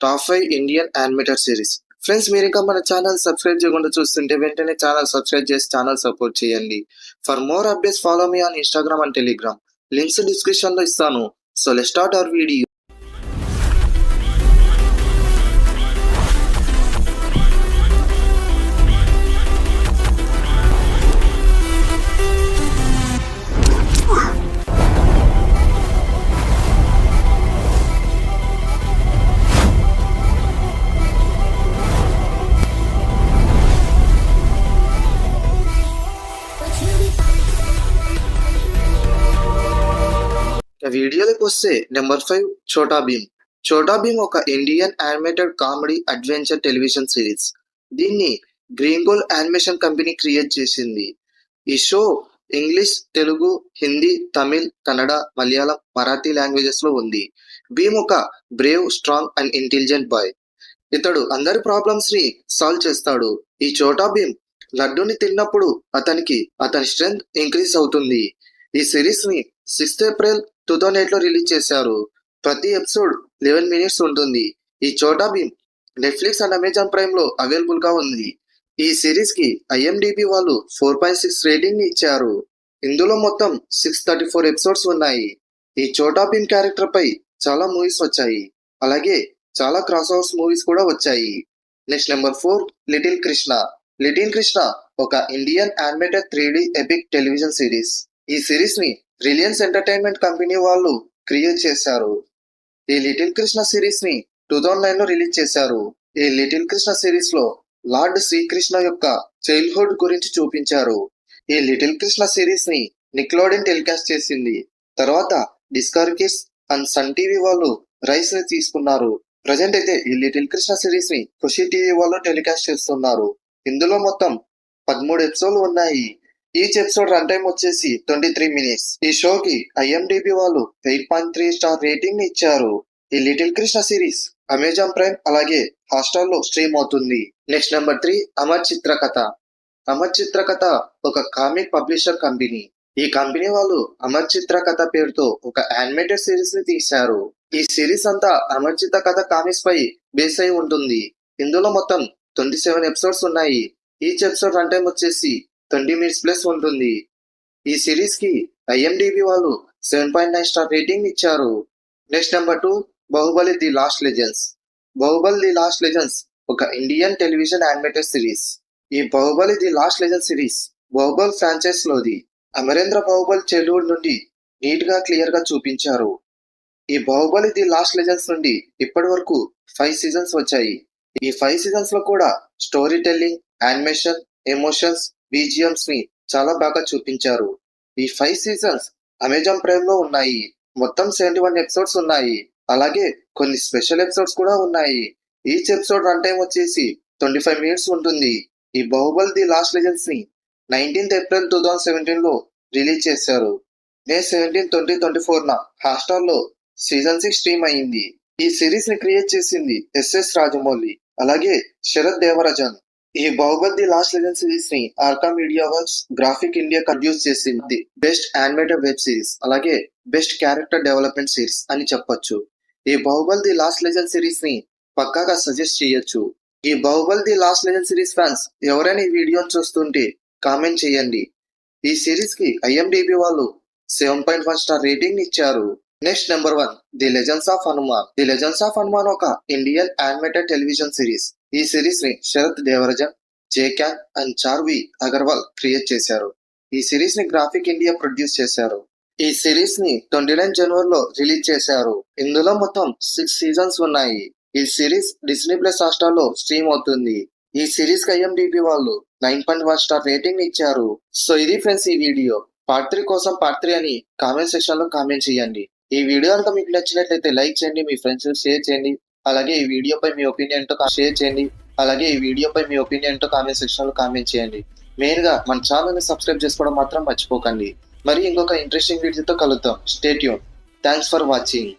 Top 5 Indian animated series. Friends, మీరు ఇంకా మన ఛానల్ సబ్స్క్రైబ్ చేయకుండా చూస్తుంటే వెంటనే ఛానల్ సబ్స్క్రైబ్ చేసి ఛానల్ సపోర్ట్ చేయండి. For more updates follow me on Instagram and Telegram. Links description లో ఇస్తాను. So let's start our video. వీడియోలోకి వస్తే నెంబర్ 5 చోటా భీమ్. చోటా భీమ్ ఒక Indian animated comedy adventure television series. దీన్ని Green Gold animation company create చేసింది. ఈ show English, Telugu, Hindi, Tamil, Kannada, Malayalam, Marathi languages లో ఉంది. భీమ్ ఒక Brave, strong and intelligent boy. ఇతడు అందరి ప్రాబ్లమ్స్ ని సాల్వ్ చేస్తాడు. ఈ చోటా భీమ్ లడ్డూని తిన్నప్పుడు అతని స్ట్రెంగ్త్ ఇంక్రీజ్ అవుతుంది. ఈ సిరీస్ ని 6th ఏప్రిల్ 2008 లో రిలీజ్ చేశారు. ప్రతి ఎపిసోడ్ 11 minutes ఉంటుంది. ఈ Chhota Bheem Netflix and Amazon Prime లో అవైలబుల్ గా ఉంది. ఈ సిరీస్ కి IMDb వాళ్ళు 4.6 రేటింగ్ ని ఇచ్చారు. ఇందులో మొత్తం 634 ఎపిసోడ్స్ ఉన్నాయి. ఈ చోటా భీమ్ క్యారెక్టర్ పై చాలా మూవీస్ వచ్చాయి. అలాగే చాలా క్రాస్ ఓవర్స్ మూవీస్ కూడా వచ్చాయి. Next number 4 little Krishna. Little Krishna ఒక Indian animated 3D epic television series. ఈ సిరీస్ ని రిలయన్స్ ఎంటర్టైన్మెంట్ కంపెనీ వాళ్ళు క్రియేట్ చేశారు. ఈ లిటిల్ కృష్ణ సిరీస్ ని 2009 లో రిలీజ్ చేశారు. ఈ లిటిల్ కృష్ణ సిరీస్ లో లార్డ్ శ్రీకృష్ణ యొక్క చైల్డ్హుడ్ గురించి చూపించారు. ఈ లిటిల్ కృష్ణ సిరీస్ ని నిక్లోడియన్ టెలికాస్ట్ చేసింది. తర్వాత Discovery Kids and Sun TV వాళ్ళు రైట్స్ ని తీసుకున్నారు. ప్రజెంట్ అయితే ఈ లిటిల్ కృష్ణ సిరీస్ ని ఖుషి టీవీ వాళ్ళు టెలికాస్ట్ చేస్తున్నారు. ఇందులో మొత్తం 13 ఎపిసోడ్లు ఉన్నాయి. ఈచ్ ఎపిసోడ్ రన్ టైం వచ్చేసి 23 minutes. ఈ షోకి IMDb వాళ్ళు 8.3 స్టార్ రేటింగ్ ని ఇచ్చారు. ఈ little Krishna series Amazon Prime అలాగే హాట్‌స్టార్ లో స్ట్రీమ్ అవుతుంది. Next number 3 Amar Chitrakatha. అమర్ చిత్రకథ ఒక కామిక్ పబ్లిషర్ కంపెనీ. ఈ కంపెనీ వాళ్ళు అమర్ చిత్రకథ పేరుతో ఒక యానిమేటెడ్ సిరీస్ ని తీశారు. ఈ సిరీస్ అంతా అమర్ చిత్రకథ కామిక్స్ పై బేస్ అయి ఉంటుంది. ఇందులో మొత్తం 27 ఎపిసోడ్స్ ఉన్నాయి. ఈచ్ ఎపిసోడ్ రన్ టైం వచ్చేసి 20 minutes ప్లస్ ఉంటుంది. ఈ సిరీస్ కి IMDb వాళ్ళు 7.9 స్టార్ రేటింగ్ ఇచ్చారు. Next number 2 Baahubali the lost legends. Baahubali the lost legends ఒక ఇండియన్ టెలివిజన్ యానిమేటెడ్ సిరీస్. ఈ Baahubali the lost legend series Baahubali franchise లోది. అమరేంద్ర బాహుబలి చైల్డ్హుడ్ నుండి నీట్ గా క్లియర్ గా చూపించారు. ఈ బాహుబలి ది లాస్ట్ లెజెండ్స్ నుండి ఇప్పటి వరకు 5 సీజన్స్ వచ్చాయి. ఈ 5 సీజన్స్ లో కూడా story telling, animation, emotions, BGMs ని చాలా బాగా చూపించారు. ఈ 5 సీజన్స్ అమెజాన్ ప్రైమ్ లో ఉన్నాయి. మొత్తం 71 ఎపిసోడ్స్ ఉన్నాయి. అలాగే కొన్ని స్పెషల్ ఎపిసోడ్స్ కూడా ఉన్నాయి. ఈచ్ ఎపిసోడ్ రన్ టైం వచ్చేసి 25 minutes ఉంటుంది. ఈ బాహుబలి ది లాస్ట్ లెజెండ్స్ ని 19th ఏప్రిల్ 2017 లో రిలీజ్ చేశారు. మే 17, 2024 హాట్‌స్టార్ లో సీజన్ 6 స్ట్రీమ్ అయింది. ఈ సిరీస్ ని క్రియేట్ చేసింది SS రాజమౌళి అలాగే శరత్ దేవరాజన్. ఈ Baahubali the lost legend series ని Arka media works graphic India produce చేసింది. బెస్ట్ యానిమేటెడ్ వెబ్ సిరీస్ అలాగే బెస్ట్ క్యారెక్టర్ డెవలప్మెంట్ సిరీస్ అని చెప్పొచ్చు. ఈ Baahubali the lost legend series ని పక్కాగా సజెస్ట్ చేయొచ్చు. ఈ Baahubali the lost legend series fans ఎవరైనా ఈ వీడియోని చూస్తుంటే కామెంట్ చేయండి. ఈ సిరీస్ కి IMDb వాళ్ళు 7.1 స్టార్ రేటింగ్ ఇచ్చారు. Next number 1 the legends of Hanuman. The legends of Hanuman ఒక ఇండియన్ యానిమేటెడ్ టెలివిజన్ సిరీస్. ఈ సిరీస్ ని శరత్ దేవరాజన్, జేక్యాన్ అండ్ చార్వి అగర్వాల్ క్రియేట్ చేశారు. ఈ సిరీస్ ని గ్రాఫిక్ ఇండియా ప్రొడ్యూస్ చేశారు. ఈ సిరీస్ ని 29 జనవరిలో రిలీజ్ చేశారు. ఇందులో మొత్తం 6 సీజన్స్ ఉన్నాయి. ఈ సిరీస్ డిస్నీ ప్లస్ హాట్‌స్టార్ లో స్ట్రీమ్ అవుతుంది. ఈ సిరీస్ కి IMDb వాళ్ళు 9.1 స్టార్ రేటింగ్ ఇచ్చారు. సో ఇది ఫ్రెండ్స్ ఈ వీడియో. పార్ట్ 3 కోసం పార్ట్ 3 అని కామెంట్ సెక్షన్ లో కామెంట్ చేయండి. ఈ వీడియో కనుక మీకు నచ్చినట్లయితే లైక్ చేయండి, మీ ఫ్రెండ్స్ షేర్ చేయండి. అలాగే ఈ వీడియోపై మీ ఒపీనియన్ తో షేర్ చేయండి. అలాగే ఈ వీడియోపై మీ ఒపీనియన్ తో కామెంట్ సెక్షన్ లో కామెంట్ చేయండి. మెయిన్ గా మన ఛానల్ ని సబ్స్క్రైబ్ చేసుకోవడం మాత్రం మర్చిపోకండి. మరి ఇంకొక ఇంట్రెస్టింగ్ వీడియోతో కలుద్దాం. Stay tune. Thanks for watching.